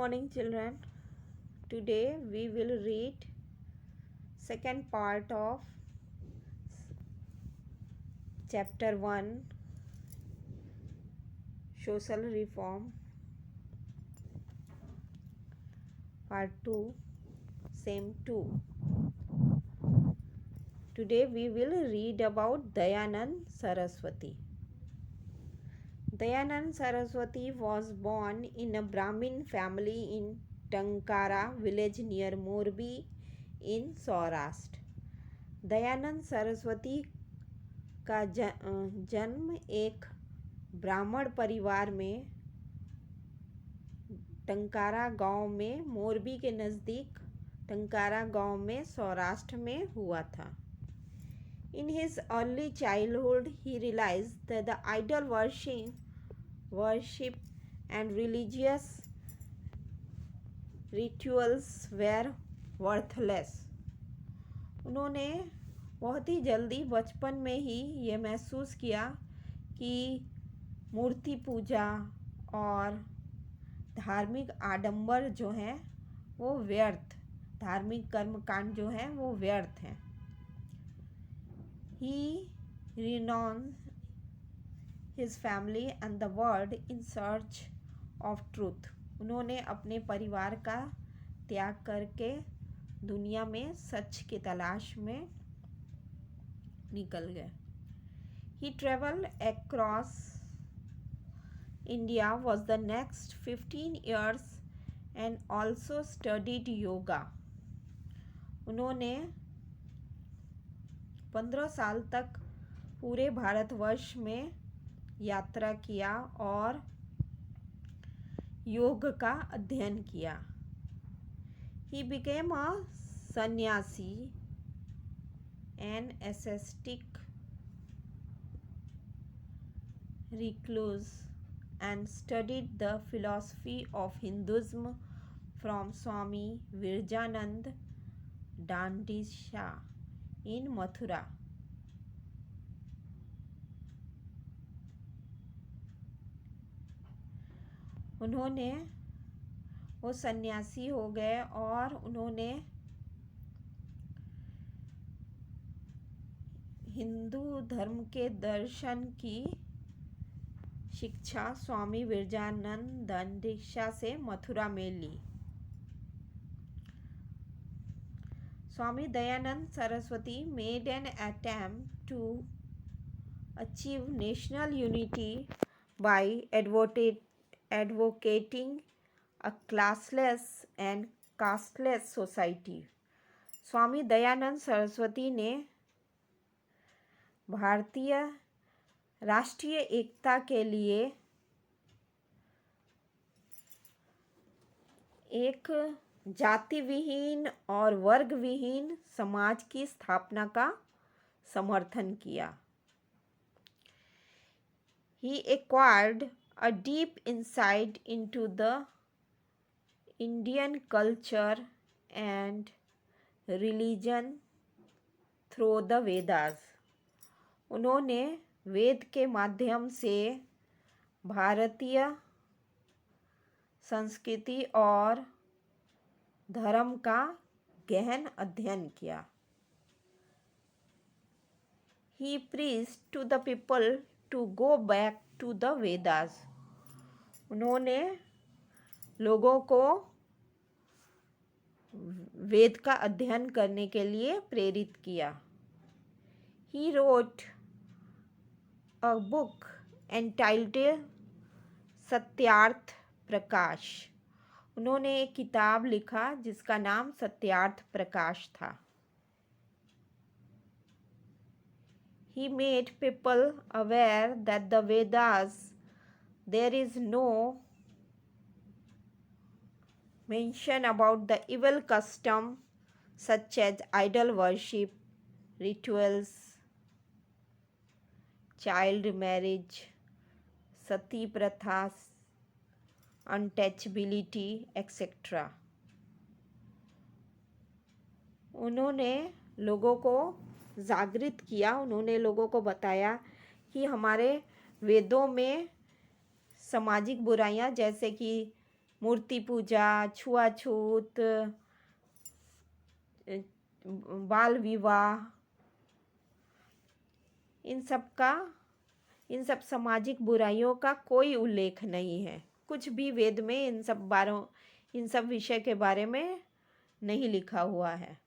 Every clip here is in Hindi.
morning, children. Today we will read second part of chapter 1, Social Reform, part 2, same 2. Today we will read about Dayanand Saraswati. Dayanand Saraswati was born in a Brahmin family in Tankara village near Morbi in Saurashtra. Dayanand Saraswati का जन्म एक ब्राह्मण परिवार में टंकारा गांव में मोरबी के नज़दीक टंकारा गांव में सौराष्ट्र में हुआ था. In his early childhood, he realized that the idol worship and religious rituals were worthless. उन्होंने बहुत ही जल्दी बचपन में ही ये महसूस किया कि मूर्ति पूजा और धार्मिक आडंबर जो हैं वो व्यर्थ, धार्मिक कर्मकांड जो हैं वो व्यर्थ हैं. He renounced his family and the world in search of truth. उन्होंने अपने परिवार का त्याग करके दुनिया में सच की तलाश में निकल गए. He traveled across India was the next 15 years and also studied yoga. उन्होंने 15 साल तक पूरे भारतवर्ष में यात्रा किया और योग का अध्ययन किया. He became a sannyasi, an ascetic recluse, and studied the philosophy of Hinduism from Swami Virjanand Dandisha in Mathura. उन्होंने वो सन्यासी हो गए और उन्होंने हिंदू धर्म के दर्शन की शिक्षा स्वामी विरजानंद दंडीक्षा से मथुरा में ली. Swami Dayanand Saraswati made an attempt to achieve national unity by advocating a classless and casteless society. Swami Dayanand Saraswati ने भारतीय राष्ट्रीय एकता के लिए एक जाति विहीन और वर्ग विहीन समाज की स्थापना का समर्थन किया. He acquired a deep insight into the Indian culture and religion through the Vedas. उन्होंने वेद के माध्यम से भारतीय संस्कृति और धर्म का गहन अध्ययन किया. He preached to the people to go back to the Vedas. उन्होंने लोगों को वेद का अध्ययन करने के लिए प्रेरित किया. He wrote a book entitled Satyarth Prakash. उन्होंने एक किताब लिखा जिसका नाम सत्यार्थ प्रकाश था. He made people aware that the Vedas there is no mention about the evil custom such as idol worship, rituals, child marriage, sati prathas, untouchability, etc. उन्होंने लोगों को जागृत किया. उन्होंने लोगों को बताया कि हमारे वेदों में सामाजिक बुराइयां जैसे कि मूर्ति पूजा, छुआछूत, बाल विवाह, इन सब सामाजिक बुराइयों का कोई उल्लेख नहीं है। कुछ भी वेद में इन सब विषय के बारे में नहीं लिखा हुआ है।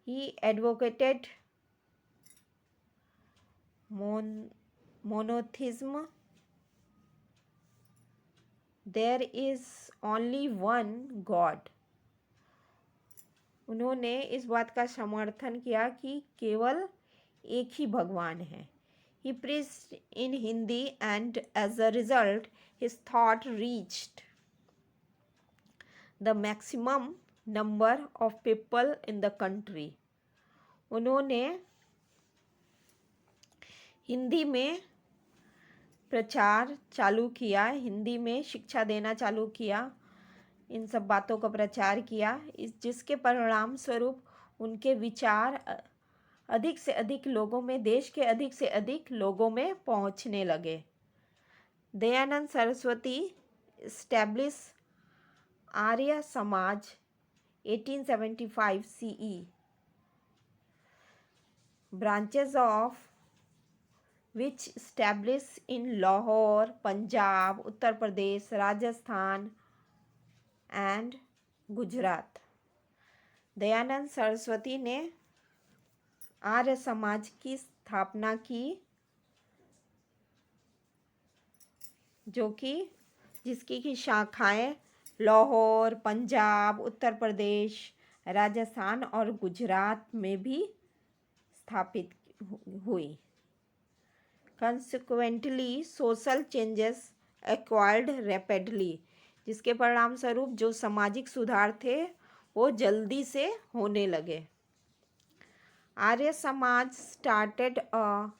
He advocated monotheism. There is only one God. उन्होंने इस बात का समर्थन किया कि केवल एक ही भगवान है। He preached in Hindi and as a result his thought reached the maximum number of people in the country. उन्होंने हिंदी में प्रचार चालू किया, हिंदी में शिक्षा देना चालू किया, इन सब बातों का प्रचार किया, जिसके परिणाम स्वरूप उनके विचार अधिक से अधिक लोगों में, देश के अधिक से अधिक लोगों में पहुंचने लगे। Dayanand Saraswati establish Arya Samaj 1875 CE. Branches of which established in Lahore, Punjab, Uttar Pradesh, Rajasthan and Gujarat. Dayanand Saraswati ने आर्य समाज की स्थापना की, जिसकी की शाखाएं लाहौर, पंजाब, उत्तर प्रदेश, राजस्थान और गुजरात में भी स्थापित हुई। Consequently, social changes occurred rapidly. जिसके परिणाम स्वरूप जो सामाजिक सुधार थे वो जल्दी से होने लगे। Arya Samaj started a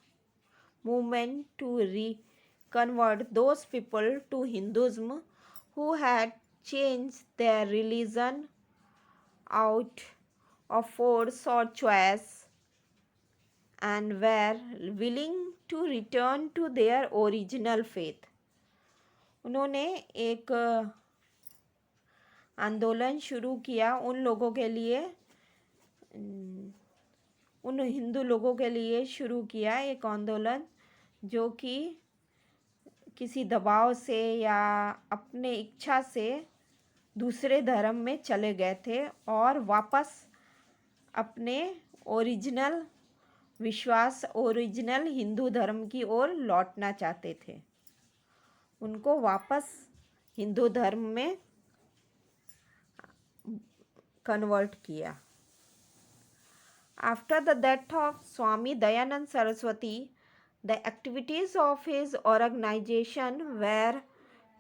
movement to reconvert those people to Hinduism who had changed their religion out of force or choice and were willing to return to their original faith. उन्होंने एक आंदोलन शुरू किया उन लोगों के लिए, उन हिंदू लोगों के लिए शुरू किया एक आंदोलन जो कि किसी दबाव से या अपने इच्छा से दूसरे धर्म में चले गए थे और वापस अपने ओरिजिनल विश्वास, ओरिजिनल हिंदू धर्म की ओर लौटना चाहते थे। उनको वापस हिंदू धर्म में कन्वर्ट किया। After the death of Swami Dayanand Saraswati, the activities of his organization were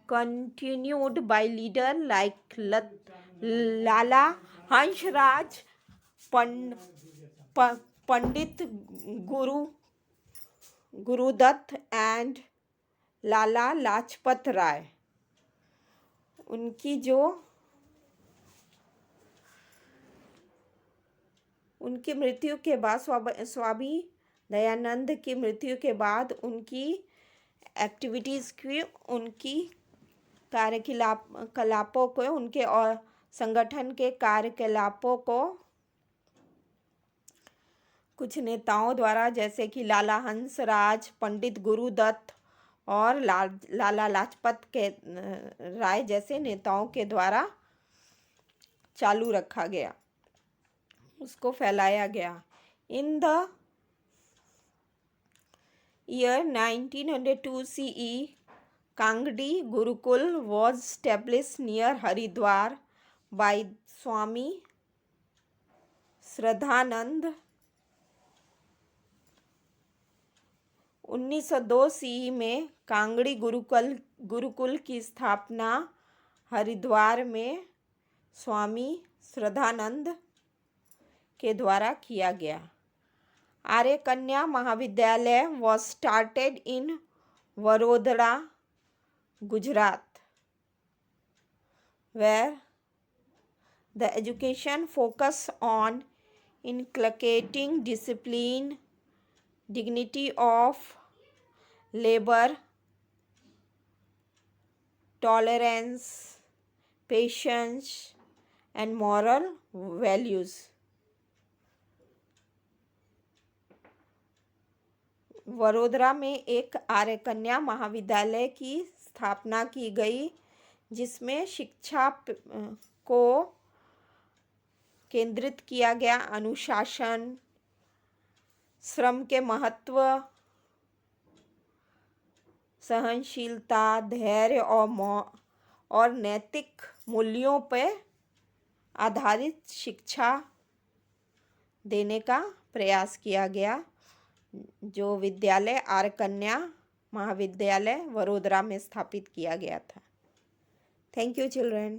continued by leaders like Lala Hansraj, Pandit Gurudutt and Lala Lajpat Rai. उनकी मृत्यु के बाद, स्वामी दयानंद की मृत्यु के बाद उनकी एक्टिविटीज़ की, उनकी कार्यकलापों को, उनके और संगठन के कार्यकलापों को कुछ नेताओं द्वारा, जैसे कि लाला हंसराज, पंडित गुरुदत्त और लाला लाजपत के राय जैसे नेताओं के द्वारा चालू रखा गया, उसको फैलाया गया। In the year 1902 CE, Kangri Gurukul was established near Haridwar by Swami Shraddhanand. 1902 CE में कांगड़ी गुरुकुल की स्थापना हरिद्वार में स्वामी श्रद्धानंद के द्वारा किया गया। आर्य कन्या महाविद्यालय was started in Vadodara, Gujarat, where the education focus on inculcating discipline, dignity of labor, tolerance, patience and moral values. Vadodara में एक आर्य कन्या महाविद्यालय की स्थापना की गई, जिसमें शिक्षा को केंद्रित किया गया, अनुशासन, श्रम के महत्व, सहनशीलता, धैर्य और नैतिक मूल्यों पर आधारित शिक्षा देने का प्रयास किया गया, जो विद्यालय आर्य कन्या महाविद्यालय वडोदरा में स्थापित किया गया था। Thank you children.